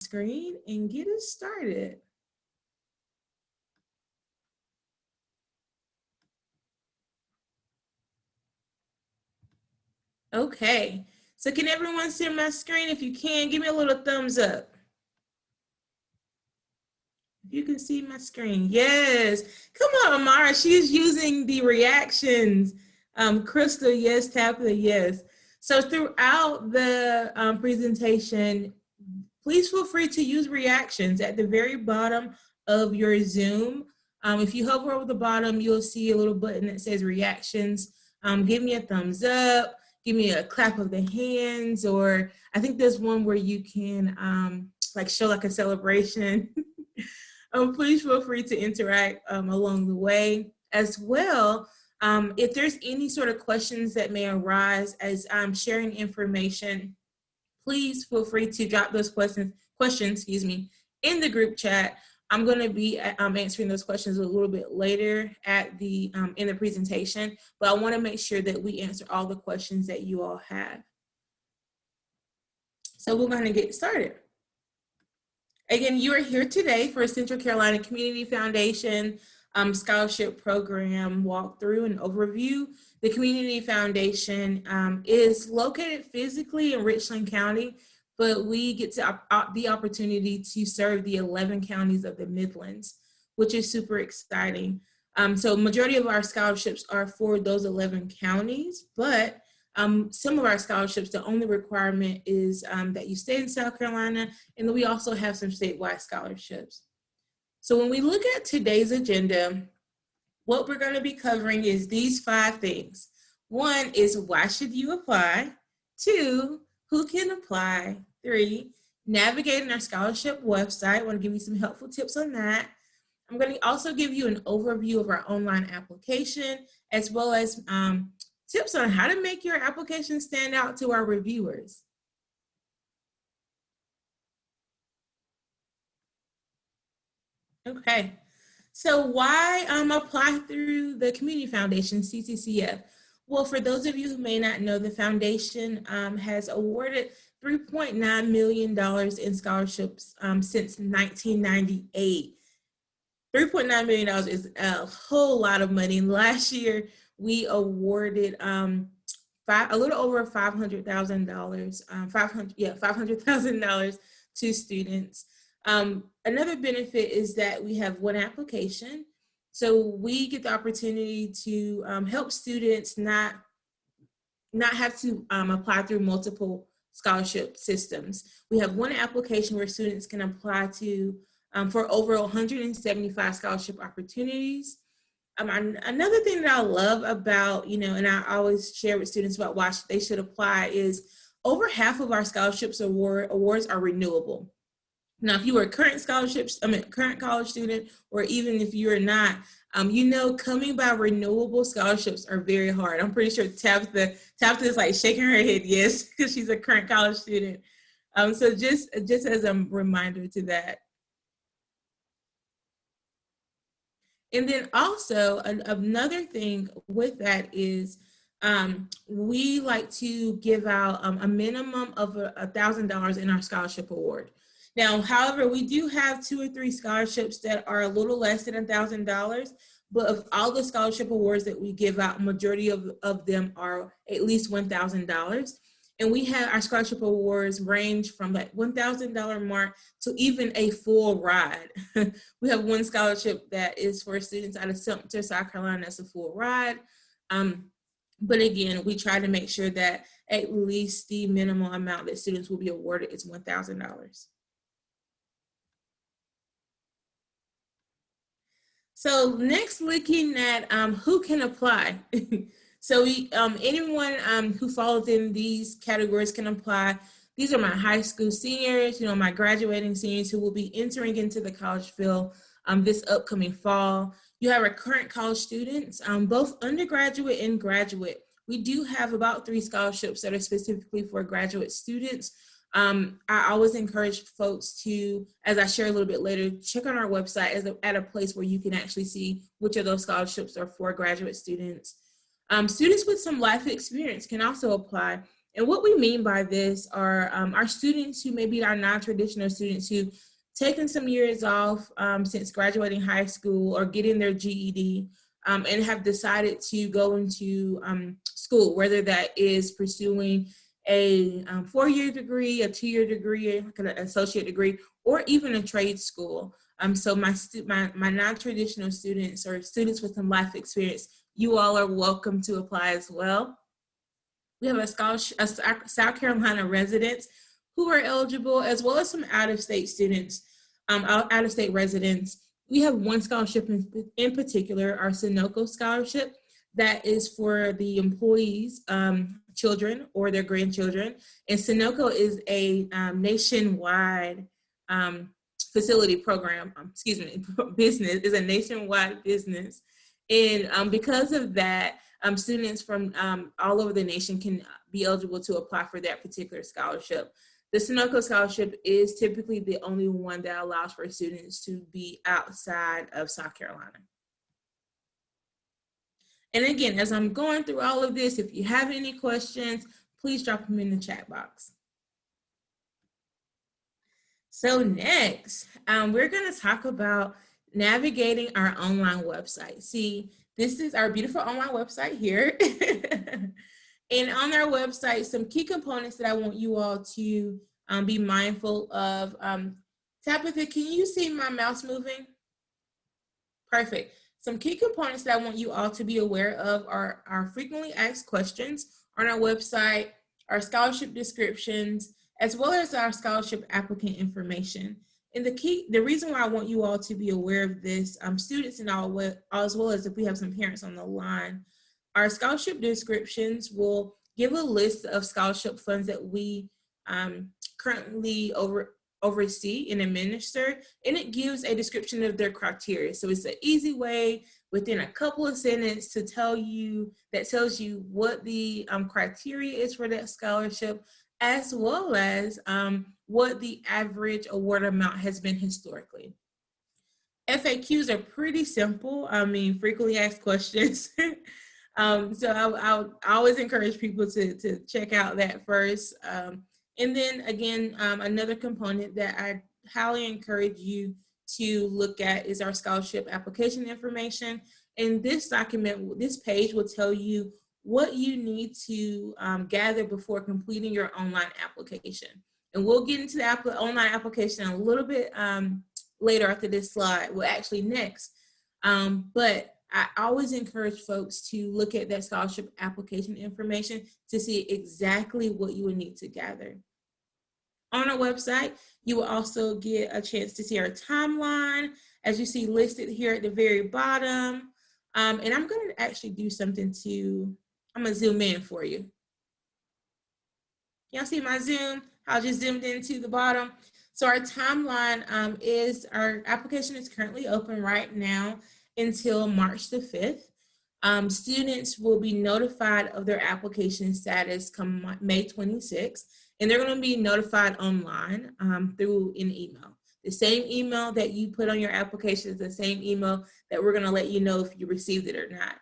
screen and get us started. Okay, so can everyone see my screen? If you can, give me a little thumbs up. If you can see my screen, yes. Come on, Amara, she's using the reactions. Crystal, yes, Tabitha, yes. So throughout the presentation, please feel free to use reactions at the very bottom of your Zoom. If you hover over the bottom, you'll see a little button that says reactions. Give me a thumbs up, give me a clap of the hands, or I think there's one where you can like show like a celebration. Please feel free to interact along the way as well. If there's any sort of questions that may arise as I'm sharing information, please feel free to drop those questions, in the group chat. I'm going to be answering those questions a little bit later at the in the presentation, but I want to make sure that we answer all the questions that you all have. So we're going to get started. Again, you are here today for a Central Carolina Community Foundation scholarship program walkthrough and overview. The Community Foundation is located physically in Richland County, but we get to the opportunity to serve the 11 counties of the Midlands, which is super exciting. So majority of our scholarships are for those 11 counties, but some of our scholarships, the only requirement is that you stay in South Carolina, and then we also have some statewide scholarships. So when we look at today's agenda, what we're going to be covering is these 5 things. 1 is why should you apply? 2, who can apply? 3, navigating our scholarship website. I want to give you some helpful tips on that. I'm going to also give you an overview of our online application, as well as tips on how to make your application stand out to our reviewers. Okay, so why apply through the Community Foundation, CCCF? Well, for those of you who may not know, the foundation has awarded $3.9 million in scholarships since 1998. $3.9 million is a whole lot of money. And last year, we awarded a little over $500,000, $500,000 to students. Another benefit is that we have one application. So we get the opportunity to help students not have to apply through multiple scholarship systems. We have one application where students can apply to for over 175 scholarship opportunities. Another thing that I love about, and I always share with students about why they should apply is over half of our scholarships awards are renewable. Now, if you are a current college student, or even if you're not, coming by renewable scholarships are very hard. I'm pretty sure Tabitha is like shaking her head yes, because she's a current college student. So just as a reminder to that. And then also another thing with that is we like to give out a minimum of $1,000 in our scholarship award. Now, however, we do have 2 or 3 scholarships that are a little less than $1,000, but of all the scholarship awards that we give out, majority of them are at least $1,000. And we have our scholarship awards range from that $1,000 mark to even a full ride. We have one scholarship that is for students out of Sumter, South Carolina, that's a full ride. But again, we try to make sure that at least the minimum amount that students will be awarded is $1,000. So next, looking at who can apply. So anyone who falls in these categories can apply. These are my high school seniors, my graduating seniors who will be entering into the college field this upcoming fall. You have our current college students, both undergraduate and graduate. We do have about 3 scholarships that are specifically for graduate students. I always encourage folks to, as I share a little bit later, check on our website at a place where you can actually see which of those scholarships are for graduate students. Students with some life experience can also apply. And what we mean by this are our students who maybe are non-traditional students who taken some years off since graduating high school or getting their GED and have decided to go into school, whether that is pursuing a 4-year degree, a 2-year degree, like an associate degree, or even a trade school. So my non-traditional students or students with some life experience, you all are welcome to apply as well. We have a scholarship, South Carolina residents who are eligible, as well as some out-of-state students, out-of-state residents. We have one scholarship in particular, our Sunoco scholarship, that is for the employees' children or their grandchildren. And Sunoco is a nationwide facility program, business, is a nationwide business. And because of that, students from all over the nation can be eligible to apply for that particular scholarship. The Sunoco scholarship is typically the only one that allows for students to be outside of South Carolina. And again, as I'm going through all of this, if you have any questions, please drop them in the chat box. So next, we're going to talk about navigating our online website. See, this is our beautiful online website here. And on our website, some key components that I want you all to be mindful of. Tabitha, can you see my mouse moving? Perfect. Some key components that I want you all to be aware of are our frequently asked questions on our website, our scholarship descriptions, as well as our scholarship applicant information. And the reason why I want you all to be aware of this, students and all, as well as if we have some parents on the line, our scholarship descriptions will give a list of scholarship funds that we currently oversee and administer, and it gives a description of their criteria. So it's an easy way within a couple of sentences to tells you what the criteria is for that scholarship, as well as what the average award amount has been historically. FAQs are pretty simple. I mean, frequently asked questions. So I always encourage people to check out that first. And then again, another component that I highly encourage you to look at is our scholarship application information. And this page will tell you what you need to gather before completing your online application. And we'll get into the online application a little bit later after this slide, well actually next. But I always encourage folks to look at that scholarship application information to see exactly what you would need to gather. On our website, you will also get a chance to see our timeline, as you see listed here at the very bottom. And I'm going to actually do something I'm going to zoom in for you. Y'all see my zoom? I just zoomed into the bottom. So our timeline our application is currently open right now until March the 5th. Students will be notified of their application status come May 26th, and they're going to be notified online through an email. The same email that you put on your application is the same email that we're going to let you know if you received it or not.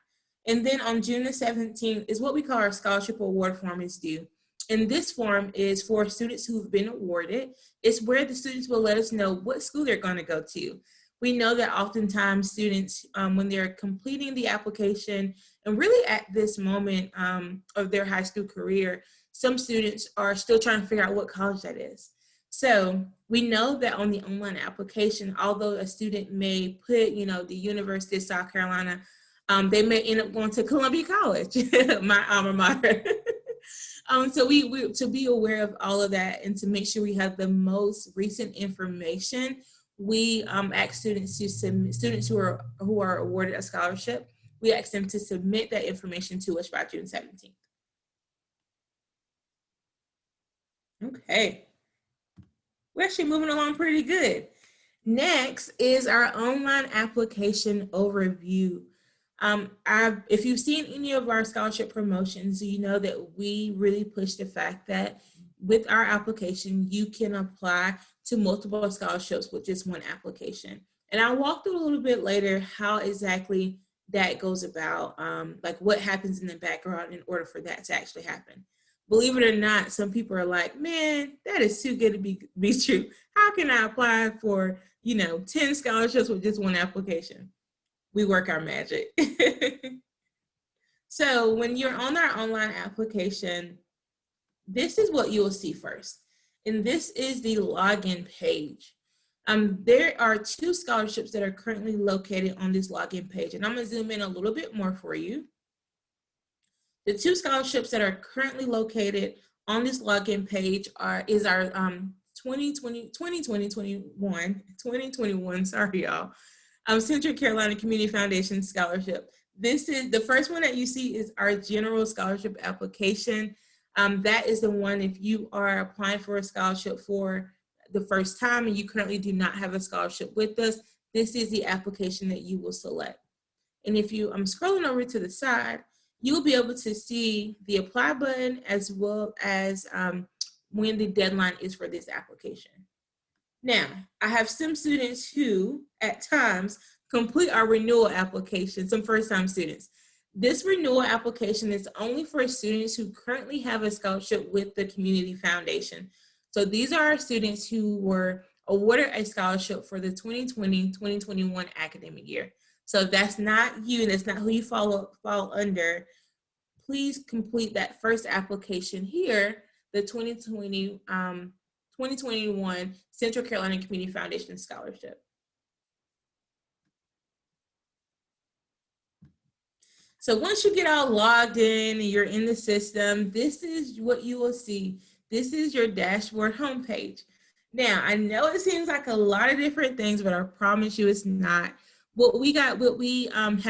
And then on June the 17th is what we call our scholarship award form is due. And this form is for students who've been awarded. It's where the students will let us know what school they're going to go to. We know that oftentimes students, when they're completing the application, and really at this moment of their high school career, some students are still trying to figure out what college that is. So we know that on the online application, although a student may put, the University of South Carolina, they may end up going to Columbia College, my alma mater. So we to be aware of all of that and to make sure we have the most recent information, we ask students to submit, students who are awarded a scholarship, we ask them to submit that information to us by June 17th. Okay, we're actually moving along pretty good. Next is our online application overview. If you've seen any of our scholarship promotions, you know that we really push the fact that with our application, you can apply to multiple scholarships with just one application. And I'll walk through a little bit later how exactly that goes about, like what happens in the background in order for that to actually happen. believe it or not, some people are like, man, that is too good to be true. How can I apply for, 10 scholarships with just one application? We work our magic. So when you're on our online application, this is what you will see first. And this is the login page. There are 2 scholarships that are currently located on this login page. And I'm going to zoom in a little bit more for you. The 2 scholarships that are currently located on this login page is our 2021, sorry y'all, Central Carolina Community Foundation Scholarship. This is the first one that you see is our general scholarship application. That is the one if you are applying for a scholarship for the first time and you currently do not have a scholarship with us, this is the application that you will select. And if I'm scrolling over to the side, you'll be able to see the apply button as well as when the deadline is for this application. Now, I have some students who at times complete our renewal application, some first-time students. This renewal application is only for students who currently have a scholarship with the Community Foundation. So these are our students who were awarded a scholarship for the 2020-2021 academic year. So if that's not you, that's not who you fall under, please complete that first application here, the 2021 Central Carolina Community Foundation Scholarship. So once you get all logged in and you're in the system, this is what you will see. This is your dashboard homepage. Now, I know it seems like a lot of different things, but I promise you it's not. What we have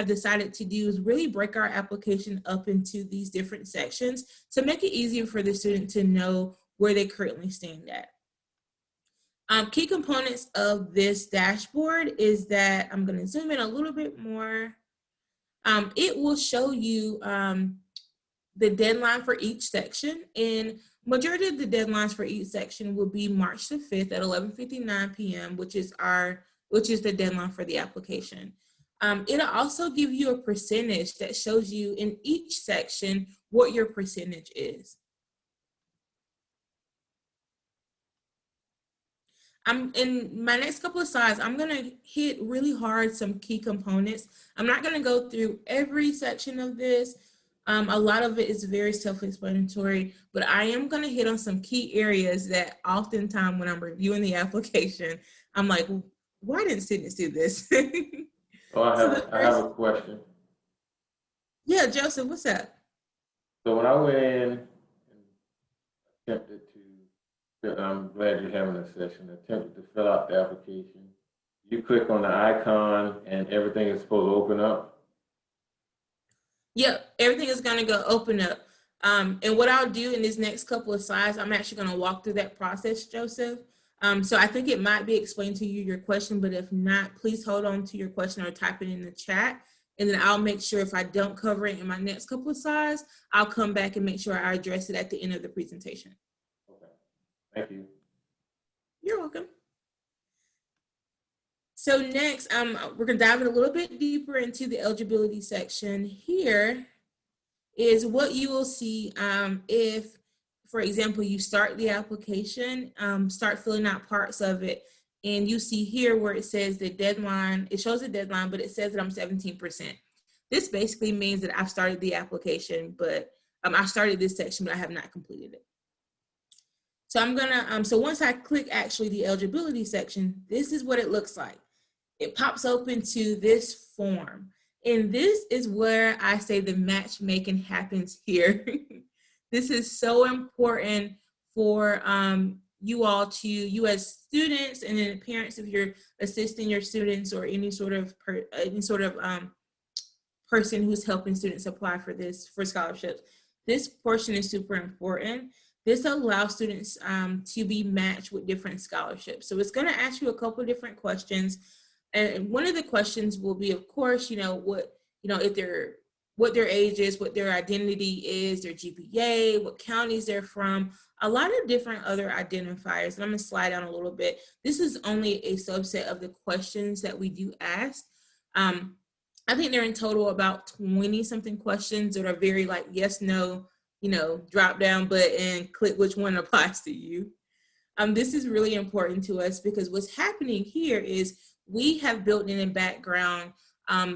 decided to do is really break our application up into these different sections to make it easier for the student to know where they currently stand at. Key components of this dashboard is that I'm going to zoom in a little bit more. It will show you the deadline for each section, and majority of the deadlines for each section will be March the 5th at 11:59 p.m., which is the deadline for the application. It'll also give you a percentage that shows you in each section what your percentage is. In my next couple of slides, I'm going to hit really hard some key components. I'm not going to go through every section of this. A lot of it is very self-explanatory, but I am going to hit on some key areas that oftentimes when I'm reviewing the application, I'm like, why didn't students do this? Oh, I have a question. Yeah, Joseph, what's up? So when I went in and attempted to, I'm glad you're having a session, attempted to fill out the application, you click on the icon and everything is supposed to open up? Yep, everything is going to go open up. And what I'll do in these next couple of slides, I'm actually going to walk through that process, Joseph. So I think it might be explained to you your question, but if not, please hold on to your question or type it in the chat. And then I'll make sure if I don't cover it in my next couple of slides, I'll come back and make sure I address it at the end of the presentation. Okay, thank you. You're welcome. So next, we're gonna dive in a little bit deeper into the eligibility section. Here is what you will see if, for example, you start the application, start filling out parts of it, and you see here where it says the deadline, it shows the deadline, but it says that I'm 17%. This basically means that I've started the application, but I started this section, but I have not completed it. So I'm gonna, so once I click actually the eligibility section, this is what it looks like. It pops open to this form. And this is where I say the matchmaking happens here. This is so important for you all to, you as students and then parents if you're assisting your students or any sort of person who's helping students apply for scholarships. This portion is super important. This allows students to be matched with different scholarships. So it's gonna ask you a couple of different questions. And one of the questions will be, of course, what their age is, what their identity is, their GPA, what counties they're from, a lot of different other identifiers. And I'm gonna slide down a little bit. This is only a subset of the questions that we do ask. I think they're in total about 20 something questions that are very like yes, no drop down button, click which one applies to you. This is really important to us because what's happening here is we have built in the background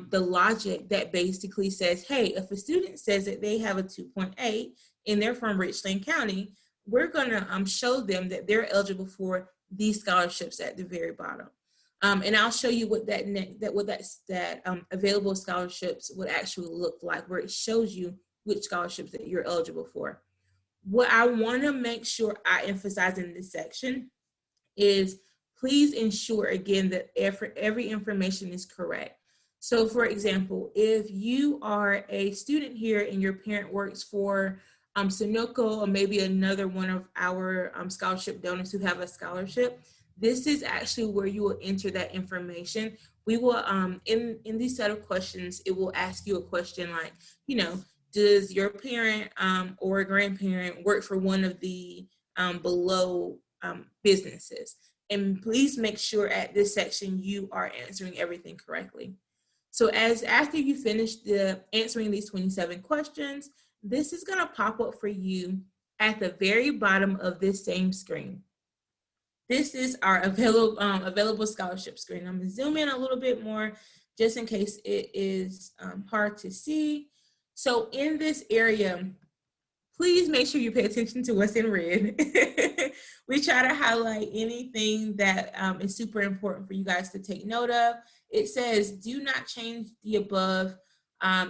the logic that basically says, hey, if a student says that they have a 2.8 and they're from Richland County, we're going to show them that they're eligible for these scholarships at the very bottom. And I'll show you what that available scholarships would actually look like, where it shows you which scholarships that you're eligible for. What I want to make sure I emphasize in this section is please ensure again that every information is correct. So for example, if you are a student here and your parent works for Sunoco or maybe another one of our scholarship donors who have a scholarship, this is actually where you will enter that information. We will, in these set of questions, it will ask you a question like, does your parent or grandparent work for one of the below businesses? And please make sure at this section you are answering everything correctly. So after you finish answering these 27 questions, this is going to pop up for you at the very bottom of this same screen. This is our available scholarship screen. I'm going to zoom in a little bit more just in case it is hard to see. So in this area, please make sure you pay attention to what's in red. We try to highlight anything that is super important for you guys to take note of. It says, do not change the above,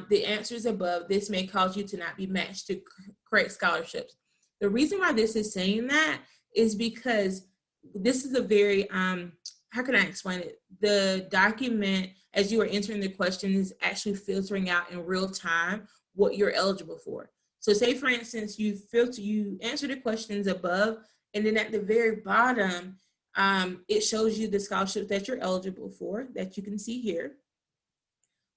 the answers above. This may cause you to not be matched to correct scholarships. The reason why this is saying that is because this is a very, how can I explain it? The document, as you are entering the question, is actually filtering out in real time what you're eligible for. So say, for instance, you answer the questions above, and then at the very bottom, it shows you the scholarships that you're eligible for that you can see here.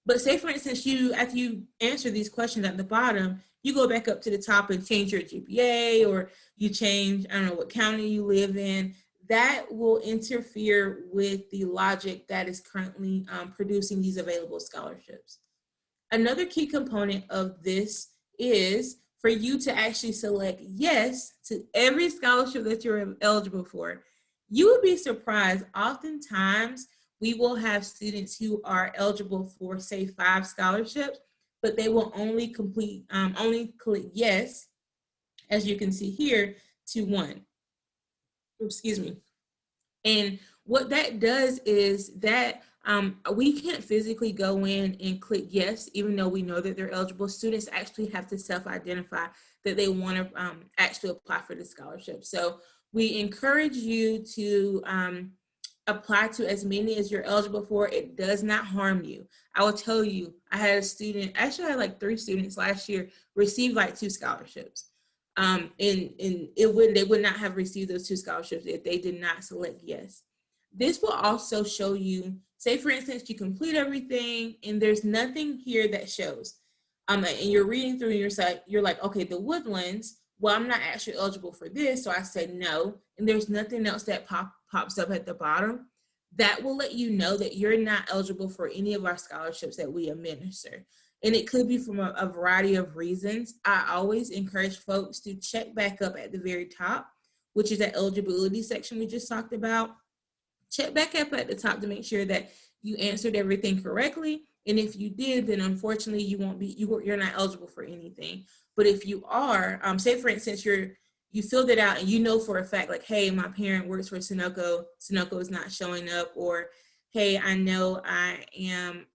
But say, for instance, after you answer these questions at the bottom, you go back up to the top and change your GPA, or you change, I don't know what county you live in. That will interfere with the logic that is currently producing these available scholarships. Another key component of this is for you to actually select yes to every scholarship that you're eligible for. You would be surprised. Oftentimes, we will have students who are eligible for, say, 5 scholarships, but they will only click yes, as you can see here, to 1. Excuse me. And what that does is that we can't physically go in and click yes, even though we know that they're eligible. Students actually have to self-identify that they want to actually apply for the scholarship. So we encourage you to apply to as many as you're eligible for. It does not harm you. I will tell you, I had a student, actually I had like 3 students last year receive like 2 scholarships. And they would not have received those 2 scholarships if they did not select yes. This will also show you, say for instance, you complete everything and there's nothing here that shows. And you're reading through your site, you're like, okay, the Woodlands, well, I'm not actually eligible for this. So I said no, and there's nothing else that pops up at the bottom. That will let you know that you're not eligible for any of our scholarships that we administer. And it could be from a variety of reasons. I always encourage folks to check back up at the very top, which is that eligibility section we just talked about. Check back up at the top to make sure that you answered everything correctly. And if you did, then unfortunately you're not eligible for anything. But if you are, say for instance, you filled it out and you know for a fact, like, hey, my parent works for Sunoco is not showing up, or hey, I know I am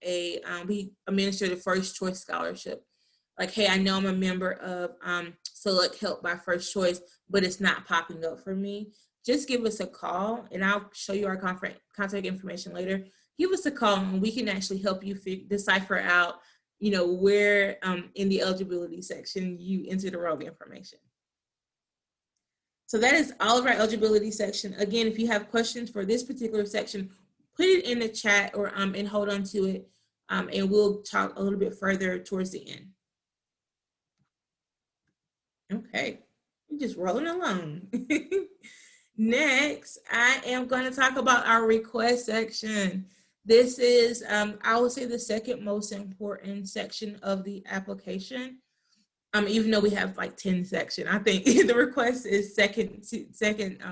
we administer the First Choice Scholarship. Like, hey, I know I'm a member of Select Help by First Choice, but it's not popping up for me. Just give us a call, and I'll show you our contact information later. Give us a call, and we can actually help you decipher out, where in the eligibility section you enter the wrong information. So that is all of our eligibility section. Again, if you have questions for this particular section, put it in the chat or and hold on to it, and we'll talk a little bit further towards the end. Okay, I'm just rolling along. Next, I am going to talk about our request section. This is, I would say, the second most important section of the application. even though we have like 10 sections. I think the request is second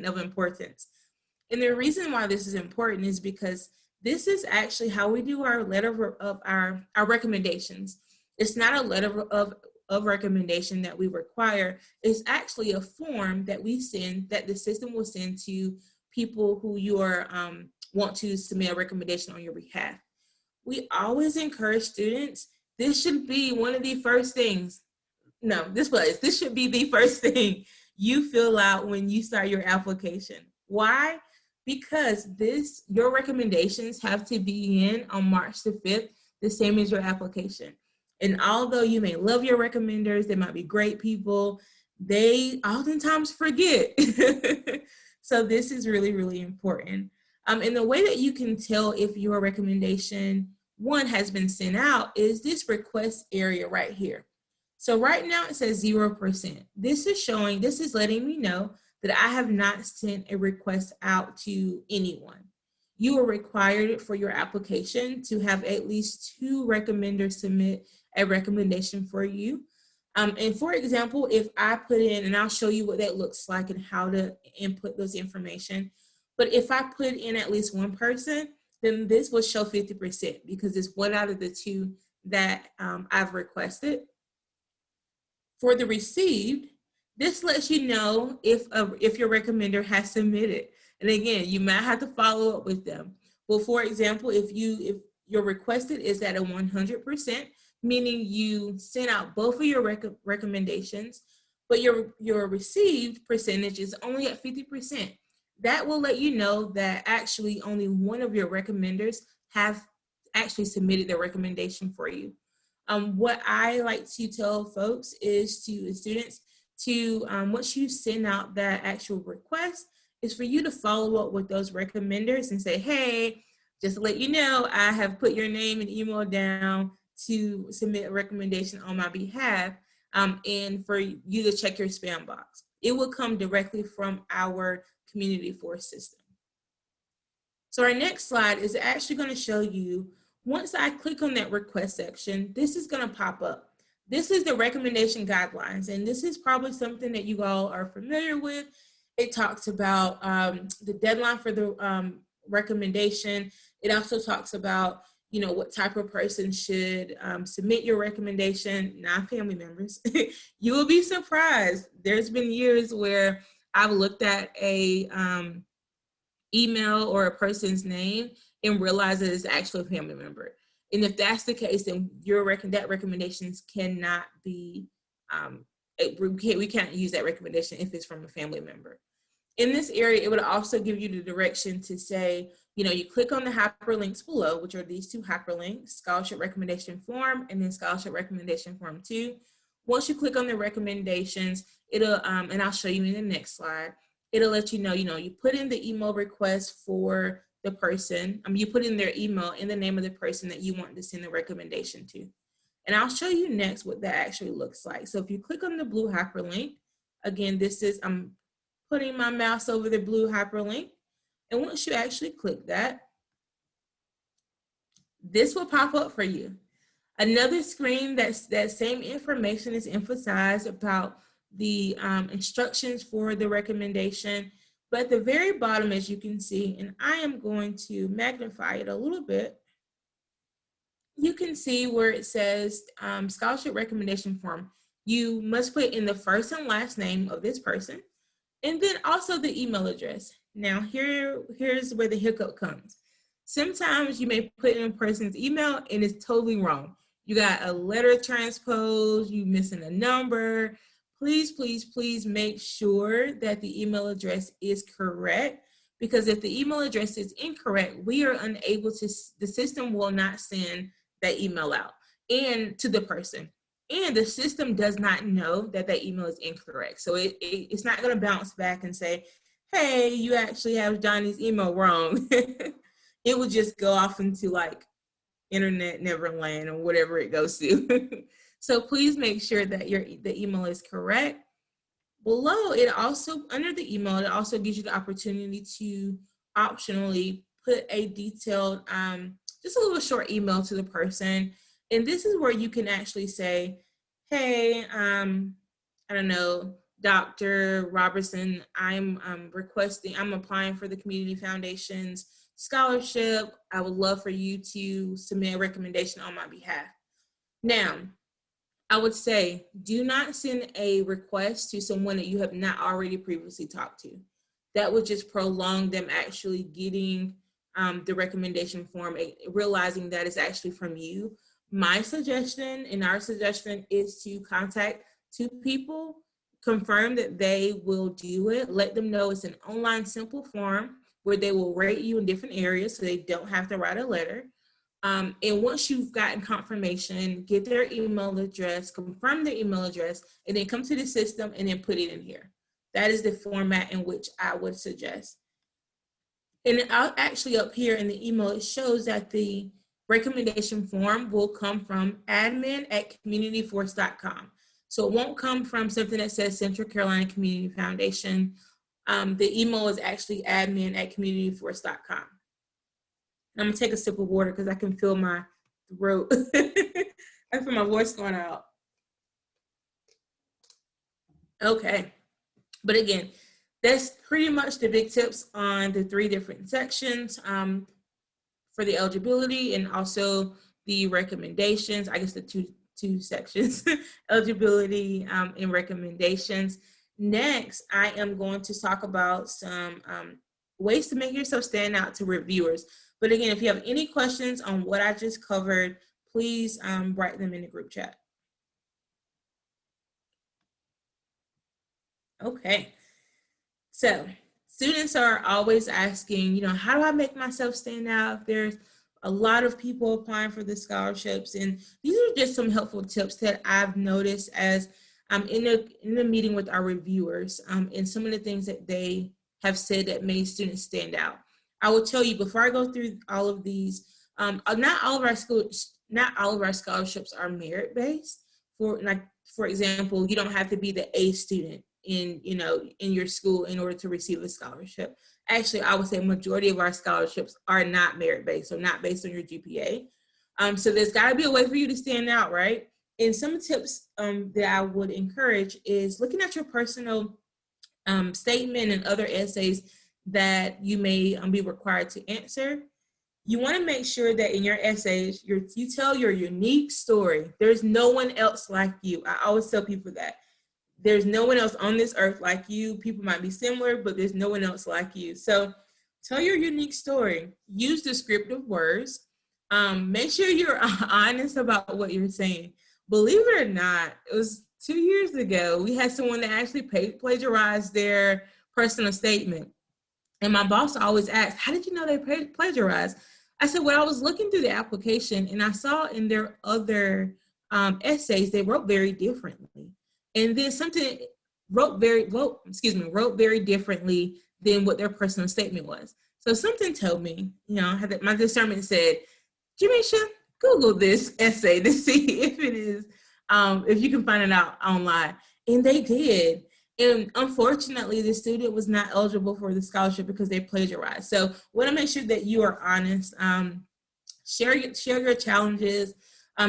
of importance. And the reason why this is important is because this is actually how we do our letter of our recommendations. It's not a letter of recommendation that we require. It's actually a form that we send, that the system will send to people who you are want to submit a recommendation on your behalf. We always encourage students, this should be one of the first things. No, this should be the first thing you fill out when you start your application. Why? Because your recommendations have to be in on March the 5th, the same as your application. And although you may love your recommenders, they might be great people, they oftentimes forget. So this is really, really important. And the way that you can tell if your recommendation one has been sent out is this request area right here. So right now it says 0%. This is letting me know that I have not sent a request out to anyone. You are required for your application to have at least 2 recommenders submit a recommendation for you. And for example, if I put in, and I'll show you what that looks like and how to input those information. But if I put in at least 1 person, then this will show 50% because it's 1 out of the 2 that I've requested. For the received, this lets you know if your recommender has submitted. And again, you might have to follow up with them. Well, for example, if your requested is at a 100%, meaning you sent out both of your recommendations, but your received percentage is only at 50%. That will let you know that actually only 1 of your recommenders have actually submitted their recommendation for you. What I like to tell folks is to students to, once you send out that actual request, is for you to follow up with those recommenders and say, hey, just to let you know, I have put your name and email down to submit a recommendation on my behalf, and for you to check your spam box. It will come directly from our Community Force system. So our next slide is actually going to show you, once I click on that request section, this is going to pop up. This is the recommendation guidelines, and this is probably something that you all are familiar with. It talks about the deadline for the recommendation. It also talks about, what type of person should submit your recommendation, non-family members. You will be surprised. There's been years where I've looked at a email or a person's name and realize that it's actually a family member. And if that's the case, then that recommendations cannot be, we can't use that recommendation if it's from a family member. In this area, it would also give you the direction to say, you click on the hyperlinks below, which are these 2 hyperlinks, Scholarship Recommendation Form and then Scholarship Recommendation Form 2. Once you click on the recommendations, it'll, and I'll show you in the next slide, it'll let you know, you put in the email request for the person, you put in their email and the name of the person that you want to send the recommendation to. And I'll show you next what that actually looks like. So if you click on the blue hyperlink, again, I'm putting my mouse over the blue hyperlink. And once you actually click that, this will pop up for you. Another screen that same information is emphasized about the instructions for the recommendation. But at the very bottom, as you can see, and I am going to magnify it a little bit, you can see where it says Scholarship Recommendation Form. You must put in the first and last name of this person, and then also the email address. Now here's where the hiccup comes. Sometimes you may put in a person's email and it's totally wrong. You got a letter transpose, you missing a number. Please, please, please make sure that the email address is correct, because if the email address is incorrect, we are unable to, the system will not send that email out and to the person. And the system does not know that that email is incorrect. So it's not going to bounce back and say, hey, you actually have Johnny's email wrong. It will just go off into like internet neverland or whatever it goes to. So please make sure that the email is correct. Below it also, under the email, it also gives you the opportunity to optionally put a detailed, just a little short email to the person. And this is where you can actually say, hey, I don't know, Dr. Robertson, I'm applying for the Community Foundation's scholarship. I would love for you to submit a recommendation on my behalf. Now, I would say do not send a request to someone that you have not already previously talked to. That would just prolong them actually getting the recommendation form, realizing that it's actually from you. My suggestion and our suggestion is to contact 2 people, confirm that they will do it, let them know it's an online simple form where they will rate you in different areas so they don't have to write a letter. And once you've gotten confirmation, get their email address, confirm their email address, and then come to the system and then put it in here. That is the format in which I would suggest. And actually up here in the email, it shows that the recommendation form will come from admin@communityforce.com. So it won't come from something that says Central Carolina Community Foundation. The email is actually admin@communityforce.com. I'm gonna take a sip of water because I can feel my throat. I feel my voice going out. Okay, but again, that's pretty much the big tips on the 3 different sections for the eligibility and also the recommendations. I guess the two sections, eligibility and recommendations. Next, I am going to talk about some ways to make yourself stand out to reviewers. But again, if you have any questions on what I just covered, please write them in the group chat. Okay, so students are always asking, how do I make myself stand out if there's a lot of people applying for the scholarships? And these are just some helpful tips that I've noticed as I'm in the meeting with our reviewers and some of the things that they have said that made students stand out. I will tell you before I go through all of these, not all of our scholarships are merit-based. For example, you don't have to be the A student in your school in order to receive a scholarship. Actually, I would say majority of our scholarships are not merit-based, so not based on your GPA. So there's got to be a way for you to stand out, right? And some tips that I would encourage is looking at your personal statement and other essays that you may be required to answer. You want to make sure that in your essays, you tell your unique story. There's no one else like you. I always tell people that. There's no one else on this earth like you. People might be similar, but there's no one else like you. So tell your unique story. Use descriptive words. Make sure you're honest about what you're saying. Believe it or not, it was 2 years ago, we had someone that actually plagiarized their personal statement. And my boss always asked, how did you know they plagiarized? I said, well, I was looking through the application and I saw in their other essays, they wrote very differently. And then something wrote very differently than what their personal statement was. So something told me, my discernment said, Jamisha, Google this essay to see if it is, if you can find it out online. And they did. And unfortunately, the student was not eligible for the scholarship because they plagiarized. So want to make sure that you are honest. Share your challenges.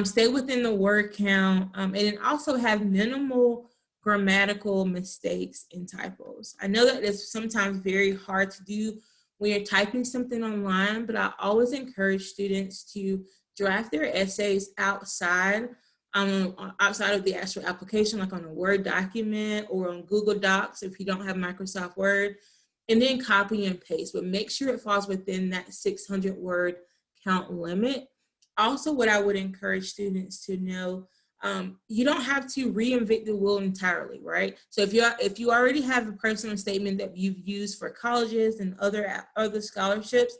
Stay within the word count. And then also have minimal grammatical mistakes and typos. I know that it's sometimes very hard to do when you're typing something online, but I always encourage students to draft their essays outside of the actual application, like on a Word document or on Google Docs if you don't have Microsoft Word, and then copy and paste, but make sure it falls within that 600 word count limit. Also, what I would encourage students to know, you don't have to reinvent the wheel entirely, right? So if you already have a personal statement that you've used for colleges and other scholarships,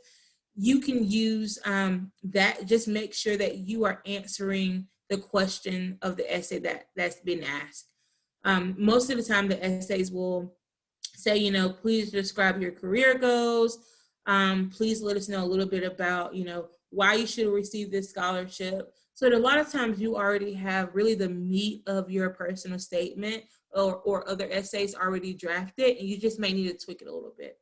you can use that. Just make sure that you are answering the question of the essay that's been asked. Most of the time, the essays will say, please describe your career goals. Please let us know a little bit about, why you should receive this scholarship. So that a lot of times you already have really the meat of your personal statement or other essays already drafted, and you just may need to tweak it a little bit.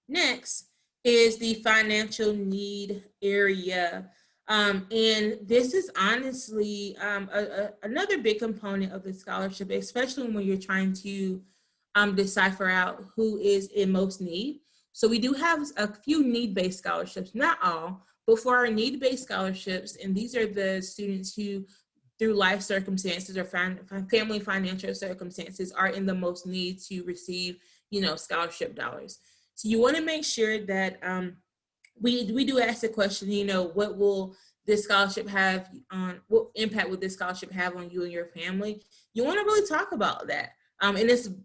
Next is the financial need area. And this is honestly another big component of the scholarship, especially when you're trying to decipher out who is in most need. So we do have a few need-based scholarships, not all, but for our need-based scholarships, and these are the students who through life circumstances or family financial circumstances are in the most need to receive, scholarship dollars. So you want to make sure that we do ask the question, what will this scholarship have on, what impact will this scholarship have on you and your family? You want to really talk about that.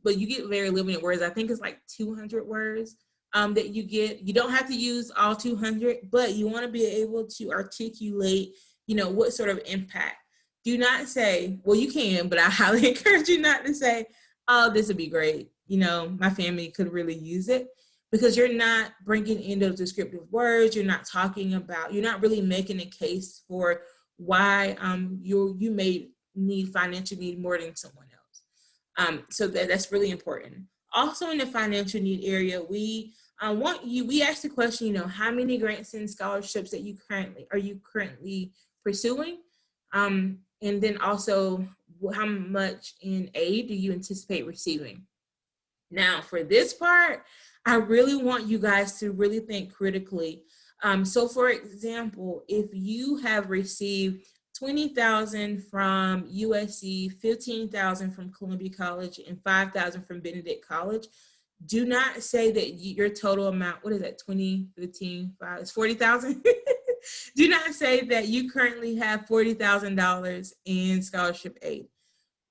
But you get very limited words. I think it's like 200 words that you get. You don't have to use all 200, but you want to be able to articulate, what sort of impact. Do not say, well, you can, but I highly encourage you not to say, oh, this would be great. My family could really use it, because you're not bringing in those descriptive words. You're not really making a case for why you may need financial need more than someone else. So that's really important. Also in the financial need area, we ask the question, how many grants and scholarships that you currently pursuing? And then also, how much in aid do you anticipate receiving? Now, for this part, I really want you guys to really think critically. So for example, if you have received 20,000 from USC, 15,000 from Columbia College, and 5,000 from Benedict College, do not say that your total amount, what is that, 20, 15, 5, it's 40,000? Do not say that you currently have $40,000 in scholarship aid,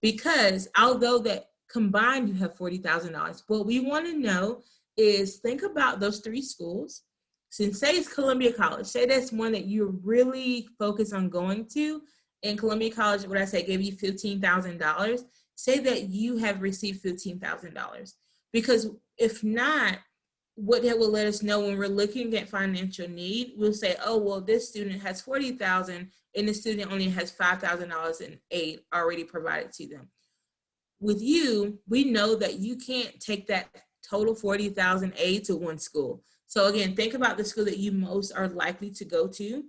because although that combined you have $40,000, what we want to know is, think about those three schools. Since say it's Columbia College, say that's one that you're really focused on going to, and Columbia College, what I say, gave you $15,000, say that you have received $15,000. Because if not, what that will let us know when we're looking at financial need, we'll say, oh, well, this student has 40,000 and the student only has $5,000 in aid already provided to them. With you, we know that you can't take that total 40,000 aid to one school. So again, think about the school that you most are likely to go to.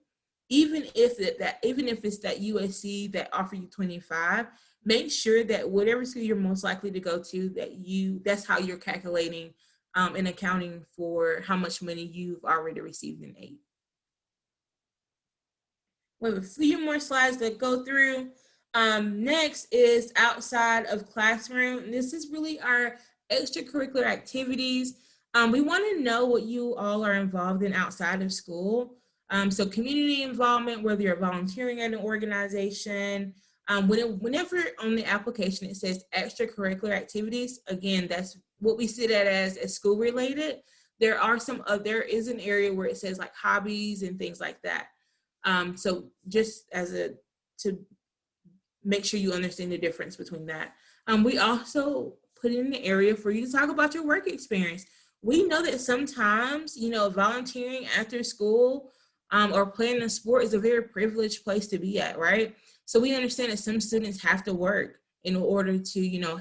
Even if it's that USC that offer you 25, make sure that whatever school you're most likely to go to, that's how you're calculating and accounting for how much money you've already received in aid. We have a few more slides that go through. Next is outside of classroom. This is really our extracurricular activities. We want to know what you all are involved in outside of school. So community involvement, whether you're volunteering at an organization, whenever on the application it says extracurricular activities, again, that's what we see that as school related. There is an area where it says like hobbies and things like that. So just to make sure you understand the difference between that. We also put in the area for you to talk about your work experience. We know that sometimes, volunteering after school or playing a sport is a very privileged place to be at, right? So we understand that some students have to work in order to,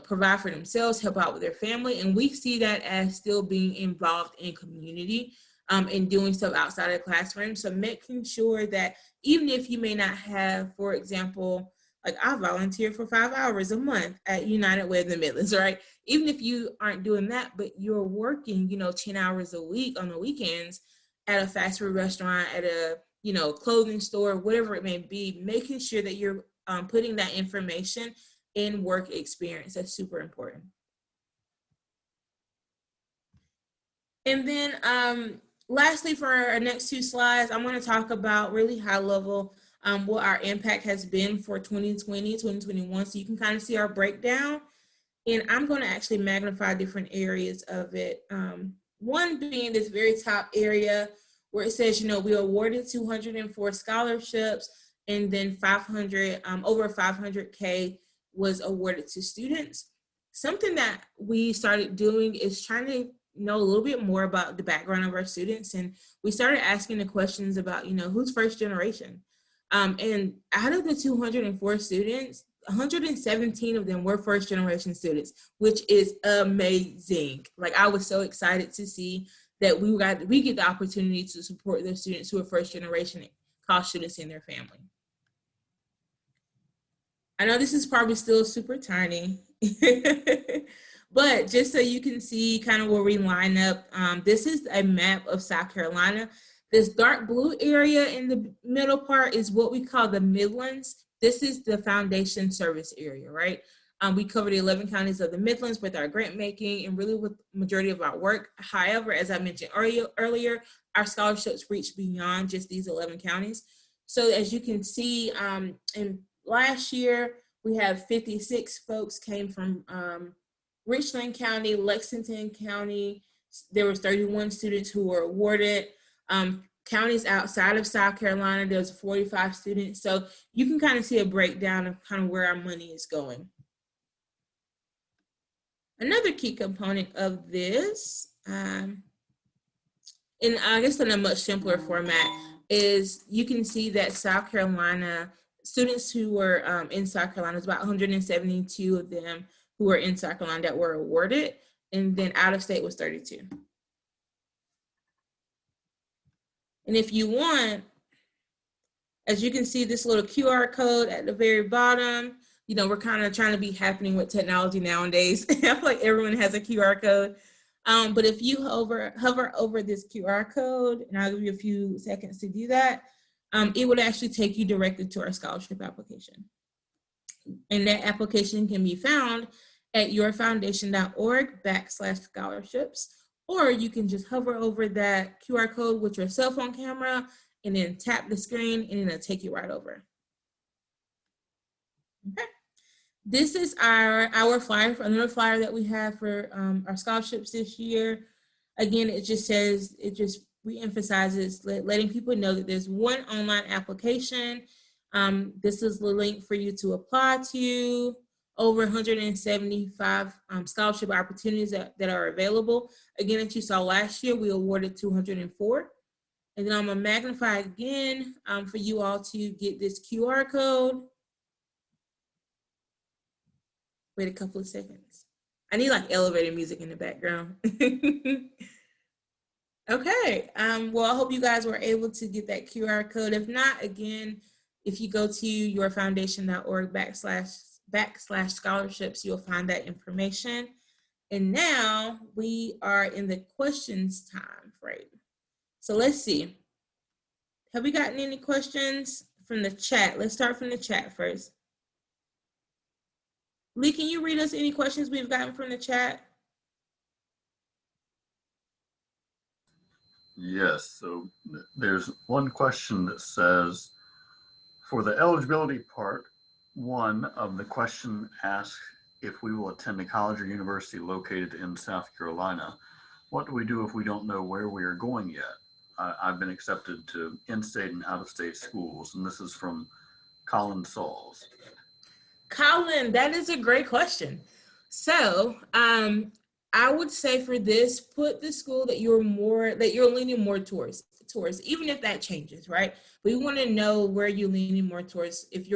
provide for themselves, help out with their family. And we see that as still being involved in community and doing stuff outside of the classroom. So making sure that even if you may not have, for example, like I volunteer for 5 hours a month at United Way in the Midlands, right? Even if you aren't doing that, but you're working, 10 hours a week on the weekends at a fast food restaurant, at a, clothing store, whatever it may be, making sure that you're putting that information in work experience. That's super important. And then lastly, for our next two slides, I'm going to talk about really high level what our impact has been for 2020, 2021. So you can kind of see our breakdown. And I'm going to actually magnify different areas of it. One being this very top area where it says, we awarded 204 scholarships, and then over 500K was awarded to students. Something that we started doing is trying to know a little bit more about the background of our students. And we started asking the questions about, who's first generation? And out of the 204 students, 117 of them were first generation students, which is amazing. Like, I was so excited to see that we get the opportunity to support those students who are first generation, college students and their family. I know this is probably still super tiny, but just so you can see kind of where we line up, this is a map of South Carolina. This dark blue area in the middle part is what we call the Midlands. This is the foundation service area, right? We cover the 11 counties of the Midlands with our grant making and really with the majority of our work. However, as I mentioned earlier, our scholarships reach beyond just these 11 counties. So as you can see, in last year, we have 56 folks came from Richland County, Lexington County. There was 31 students who were awarded. Counties outside of South Carolina, there's 45 students. So you can kind of see a breakdown of kind of where our money is going. Another key component of this, and I guess in a much simpler format, is you can see that South Carolina students who were in South Carolina, it's about 172 of them who were in South Carolina that were awarded, and then out of state was 32. And if you want, as you can see this little QR code at the very bottom, you know, we're kind of trying to be happening with technology nowadays. I feel like everyone has a QR code. But if you hover over this QR code, and I'll give you a few seconds to do that, it would actually take you directly to our scholarship application. And that application can be found at yourfoundation.org/scholarships, or you can just hover over that QR code with your cell phone camera and then tap the screen and it'll take you right over. Okay. This is our flyer, another flyer that we have for our scholarships this year. Again, it just says, re-emphasizes letting people know that there's one online application. This is the link for you to apply to. Over 175 scholarship opportunities that are available. Again, as you saw last year, we awarded 204. And then I'm gonna magnify again for you all to get this QR code. Wait a couple of seconds. I need like elevator music in the background. Okay, well, I hope you guys were able to get that QR code. If not, again, if you go to yourfoundation.org/scholarships, you'll find that information. And now we are in the questions time frame. So let's see. Have we gotten any questions from the chat? Let's start from the chat first. Lee, can you read us any questions we've gotten from the chat? Yes, so there's one question that says, for the eligibility part, one of the question asks if we will attend a college or university located in South Carolina. What do we do if we don't know where we are going yet? I've been accepted to in-state and out-of-state schools, and this is from Colin Sauls. Colin, that is a great question. So I would say for this, put the school that you're leaning more towards, even if that changes, right? We want to know where you're leaning more towards. If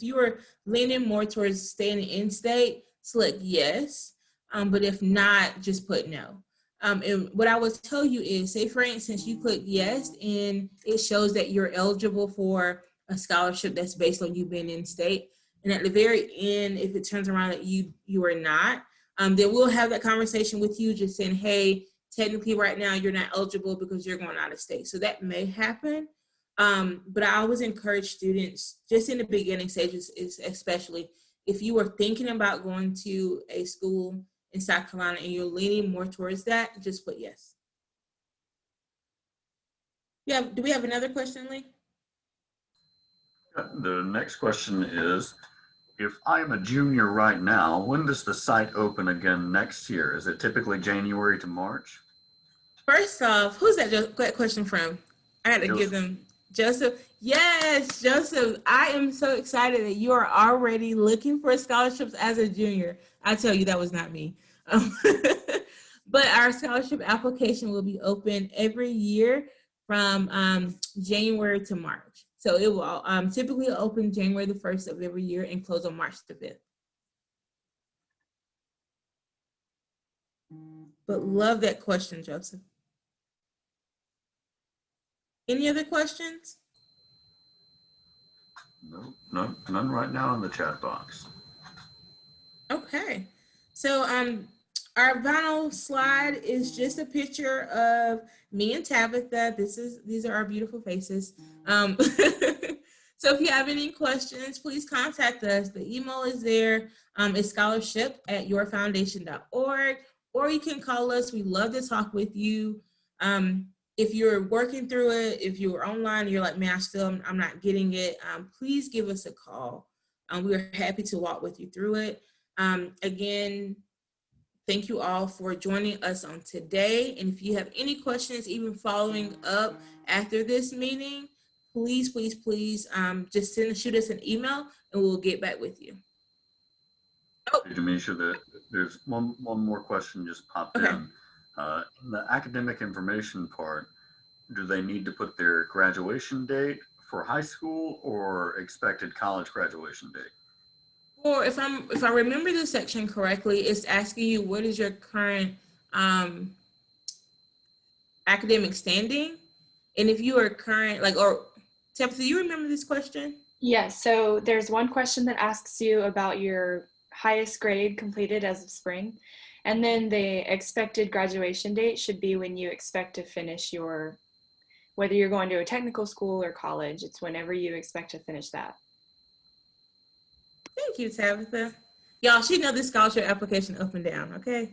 you are leaning more towards staying in state, select yes. But if not, just put no. And what I would tell you is, say for instance, you click yes, and it shows that you're eligible for a scholarship that's based on you being in state. And at the very end, if it turns around that you are not, then we'll have that conversation with you, just saying, hey, technically right now you're not eligible because you're going out of state. So that may happen. But I always encourage students, just in the beginning stages, especially if you are thinking about going to a school in South Carolina and you're leaning more towards that, just put yes. Yeah, do we have another question, Lee? The next question is, if I'm a junior right now, when does the site open again next year? Is it typically January to March? First off, who's that question from? I had to give them Joseph. Yes, Joseph, I am so excited that you are already looking for scholarships as a junior. I tell you, that was not me. But our scholarship application will be open every year from January to March. So it will typically open January the 1st of every year and close on March the 5th. But love that question, Joseph. Any other questions? No, none right now in the chat box. Okay, so our final slide is just a picture of me and Tabitha. These are our beautiful faces. So if you have any questions, please contact us. The email is there. It's scholarship@yourfoundation.org, or you can call us. We love to talk with you. If you're working through it, if you're online, you're like, man, I'm not getting it. Please give us a call. We're happy to walk with you through it. Again, thank you all for joining us on today. And if you have any questions, even following up after this meeting, please just shoot us an email and we'll get back with you. Oh, Demisha, there's one more question just popped okay. in. In the academic information part, do they need to put their graduation date for high school or expected college graduation date? Or if I remember this section correctly, it's asking you what is your current academic standing, and if you are current, Tabitha, do you remember this question? Yes, so there's one question that asks you about your highest grade completed as of spring, and then the expected graduation date should be when you expect to finish whether you're going to a technical school or college, it's whenever you expect to finish that. Thank you, Tabitha. Y'all, she knows this scholarship application up and down, okay?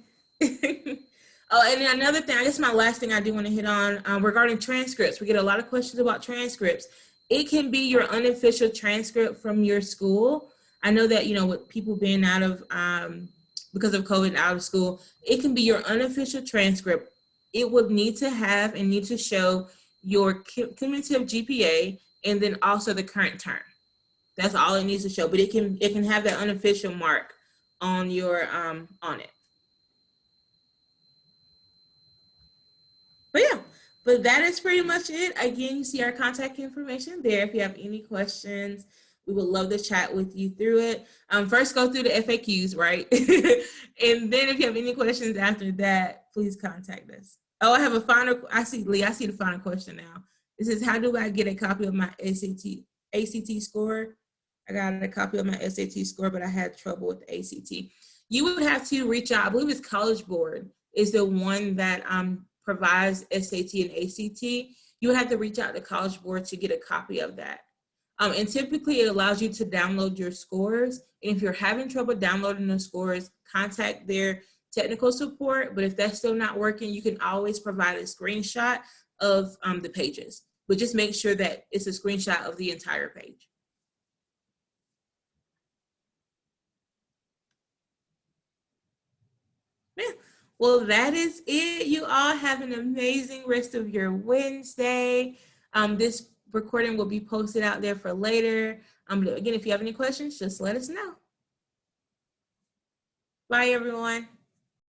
Oh, and then another thing, I guess my last thing I do want to hit on regarding transcripts. We get a lot of questions about transcripts. It can be your unofficial transcript from your school. I know that, with people being out of, because of COVID out of school, it can be your unofficial transcript. It would need to show your cumulative GPA and then also the current term. That's all it needs to show, but it can have that unofficial mark on your on it. But that is pretty much it. Again, you see our contact information there. If you have any questions, we would love to chat with you through it. First, go through the FAQs, right? And then if you have any questions after that, please contact us. Oh, I have a final. I see the final question now. It says, how do I get a copy of my ACT score? I got a copy of my SAT score, but I had trouble with the ACT. You would have to reach out. I believe it's College Board is the one that provides SAT and ACT. You would have to reach out to College Board to get a copy of that. And typically it allows you to download your scores. And if you're having trouble downloading the scores, contact their technical support. But if that's still not working, you can always provide a screenshot of the pages. But just make sure that it's a screenshot of the entire page. Yeah. Well, that is it. You all have an amazing rest of your Wednesday. This recording will be posted out there for later. Again, if you have any questions, just let us know. Bye, everyone.